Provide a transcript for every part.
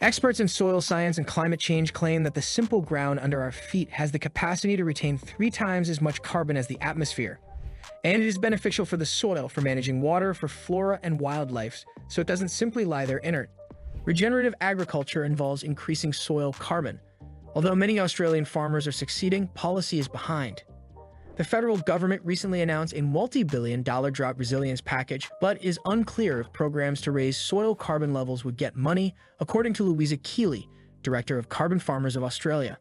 Experts in soil science and climate change claim that the simple ground under our feet has the capacity to retain 3 times as much carbon as the atmosphere. And it is beneficial for the soil for managing water for flora and wildlife, so it doesn't simply lie there inert. Regenerative agriculture involves increasing soil carbon. Although many Australian farmers are succeeding, policy is behind. The federal government recently announced a multi-billion-dollar drought resilience package, but is unclear if programs to raise soil carbon levels would get money, according to Louisa Keeley, Director of Carbon Farmers of Australia.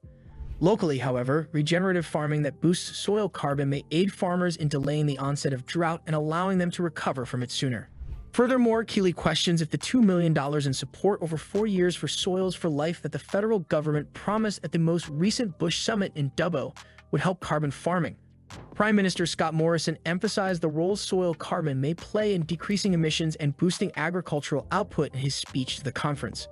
Locally, however, regenerative farming that boosts soil carbon may aid farmers in delaying the onset of drought and allowing them to recover from it sooner. Furthermore, Keeley questions if the $2 million in support over 4 years for Soils for Life that the federal government promised at the most recent Bush summit in Dubbo would help carbon farming. Prime Minister Scott Morrison emphasized the role soil carbon may play in decreasing emissions and boosting agricultural output in his speech to the conference.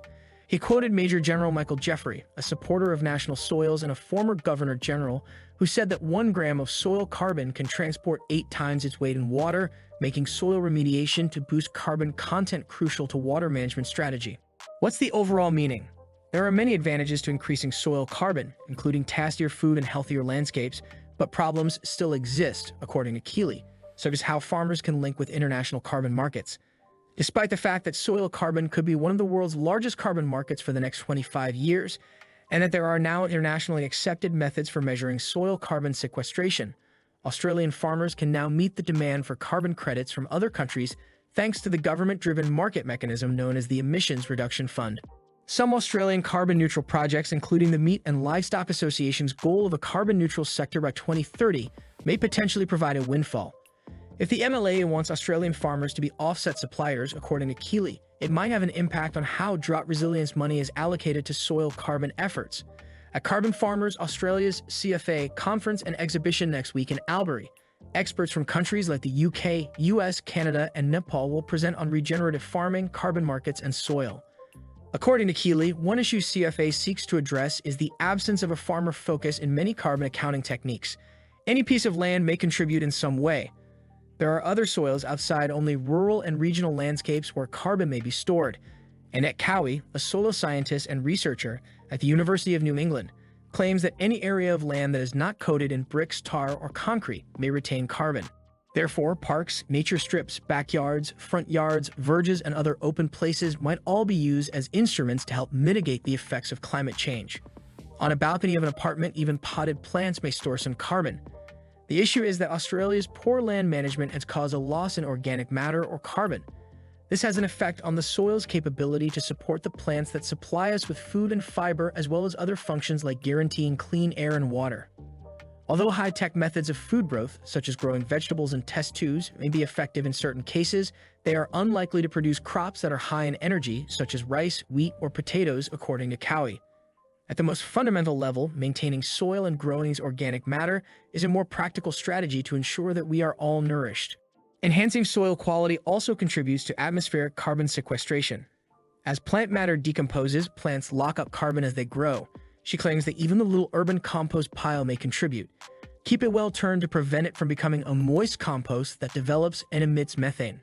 He quoted Major General Michael Jeffrey, a supporter of national soils and a former Governor General, who said that 1 gram of soil carbon can transport 8 times its weight in water, making soil remediation to boost carbon content crucial to water management strategy. What's the overall meaning? There are many advantages to increasing soil carbon, including tastier food and healthier landscapes, but problems still exist, according to Keeley, such as how farmers can link with international carbon markets. Despite the fact that soil carbon could be one of the world's largest carbon markets for the next 25 years, and that there are now internationally accepted methods for measuring soil carbon sequestration, Australian farmers can now meet the demand for carbon credits from other countries thanks to the government-driven market mechanism known as the Emissions Reduction Fund. Some Australian carbon-neutral projects, including the Meat and Livestock Association's goal of a carbon-neutral sector by 2030, may potentially provide a windfall. If the MLA wants Australian farmers to be offset suppliers, according to Keeley, it might have an impact on how drought resilience money is allocated to soil carbon efforts. At Carbon Farmers Australia's CFA conference and exhibition next week in Albury, experts from countries like the UK, US, Canada, and Nepal will present on regenerative farming, carbon markets, and soil. According to Keeley, one issue CFA seeks to address is the absence of a farmer focus in many carbon accounting techniques. Any piece of land may contribute in some way. There are other soils outside only rural and regional landscapes where carbon may be stored. Annette Cowie, a soil scientist and researcher at the University of New England, claims that any area of land that is not coated in bricks, tar, or concrete may retain carbon. Therefore, parks, nature strips, backyards, front yards, verges, and other open places might all be used as instruments to help mitigate the effects of climate change. On a balcony of an apartment, even potted plants may store some carbon. The issue is that Australia's poor land management has caused a loss in organic matter or carbon. This has an effect on the soil's capability to support the plants that supply us with food and fiber, as well as other functions like guaranteeing clean air and water. Although high-tech methods of food growth, such as growing vegetables in test tubes, may be effective in certain cases, they are unlikely to produce crops that are high in energy, such as rice, wheat, or potatoes, according to Cowie. At the most fundamental level, maintaining soil and growing organic matter is a more practical strategy to ensure that we are all nourished. Enhancing soil quality also contributes to atmospheric carbon sequestration. As plant matter decomposes, plants lock up carbon as they grow. She claims that even the little urban compost pile may contribute. Keep it well turned to prevent it from becoming a moist compost that develops and emits methane.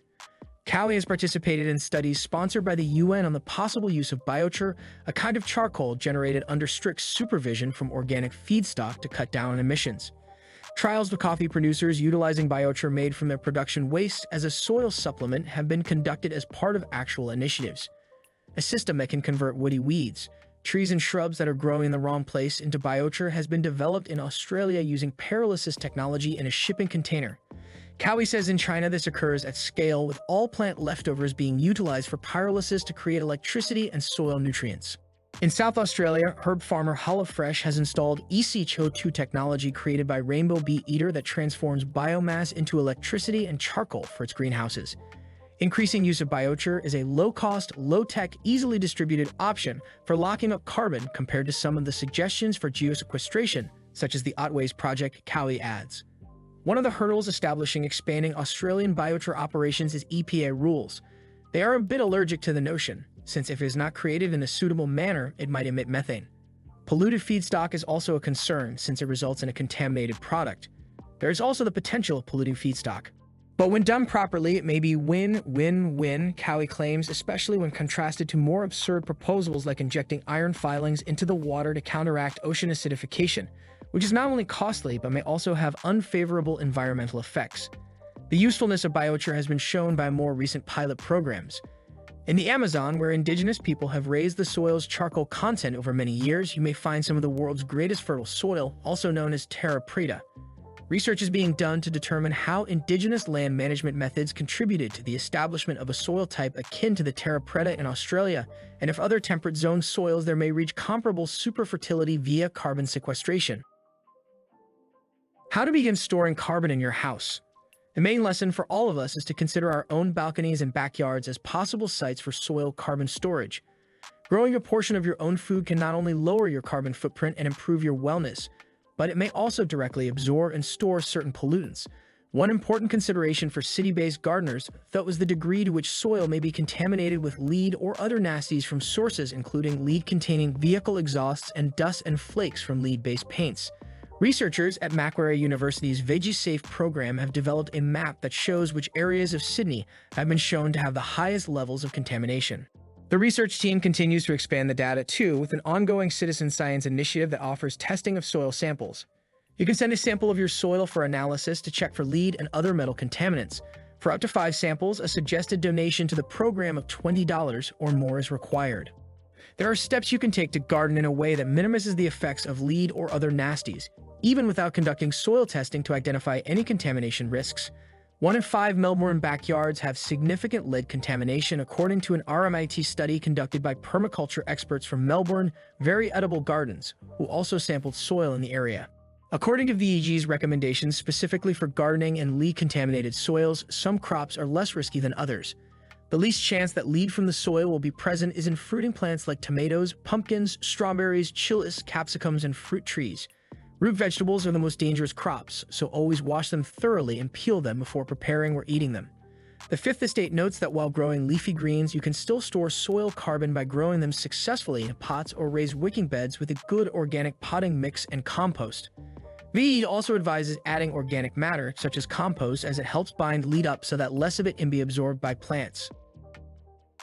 Cowie has participated in studies sponsored by the UN on the possible use of biochar, a kind of charcoal generated under strict supervision from organic feedstock to cut down on emissions. Trials with coffee producers utilizing biochar made from their production waste as a soil supplement have been conducted as part of actual initiatives. A system that can convert woody weeds, trees and shrubs that are growing in the wrong place into biochar has been developed in Australia using pyrolysis technology in a shipping container. Cowie says in China this occurs at scale, with all plant leftovers being utilized for pyrolysis to create electricity and soil nutrients. In South Australia, herb farmer HelloFresh has installed ECHO2 technology created by Rainbow Bee Eater that transforms biomass into electricity and charcoal for its greenhouses. Increasing use of biochar is a low-cost, low-tech, easily distributed option for locking up carbon compared to some of the suggestions for geosequestration, such as the Otways project, Cowie adds. One of the hurdles establishing expanding Australian biochar operations is EPA rules. They are a bit allergic to the notion, since if it is not created in a suitable manner, it might emit methane. Polluted feedstock is also a concern since it results in a contaminated product. There is also the potential of polluting feedstock. But when done properly, it may be win-win-win, Cowie claims, especially when contrasted to more absurd proposals like injecting iron filings into the water to counteract ocean acidification, which is not only costly but may also have unfavorable environmental effects. The usefulness of biochar has been shown by more recent pilot programs. In the Amazon, where indigenous people have raised the soil's charcoal content over many years, you may find some of the world's greatest fertile soil, also known as terra preta. Research is being done to determine how indigenous land management methods contributed to the establishment of a soil type akin to the terra preta in Australia, and if other temperate zone soils there may reach comparable superfertility via carbon sequestration. How to begin storing carbon in your house. The main lesson for all of us is to consider our own balconies and backyards as possible sites for soil carbon storage. Growing a portion of your own food can not only lower your carbon footprint and improve your wellness, but it may also directly absorb and store certain pollutants. One important consideration for city-based gardeners, though, is the degree to which soil may be contaminated with lead or other nasties from sources including lead-containing vehicle exhausts and dust and flakes from lead-based paints. Researchers at Macquarie University's VeggieSafe program have developed a map that shows which areas of Sydney have been shown to have the highest levels of contamination. The research team continues to expand the data, too, with an ongoing citizen science initiative that offers testing of soil samples. You can send a sample of your soil for analysis to check for lead and other metal contaminants. For up to 5 samples, a suggested donation to the program of $20 or more is required. There are steps you can take to garden in a way that minimizes the effects of lead or other nasties, even without conducting soil testing to identify any contamination risks. 1 in 5 Melbourne backyards have significant lead contamination, according to an RMIT study conducted by permaculture experts from Melbourne Very Edible Gardens, who also sampled soil in the area. According to VEG's recommendations specifically for gardening and lead-contaminated soils, some crops are less risky than others. The least chance that lead from the soil will be present is in fruiting plants like tomatoes, pumpkins, strawberries, chilies, capsicums, and fruit trees. Root vegetables are the most dangerous crops, so always wash them thoroughly and peel them before preparing or eating them. The Fifth Estate notes that while growing leafy greens, you can still store soil carbon by growing them successfully in pots or raised wicking beds with a good organic potting mix and compost. VE also advises adding organic matter, such as compost, as it helps bind lead up so that less of it can be absorbed by plants.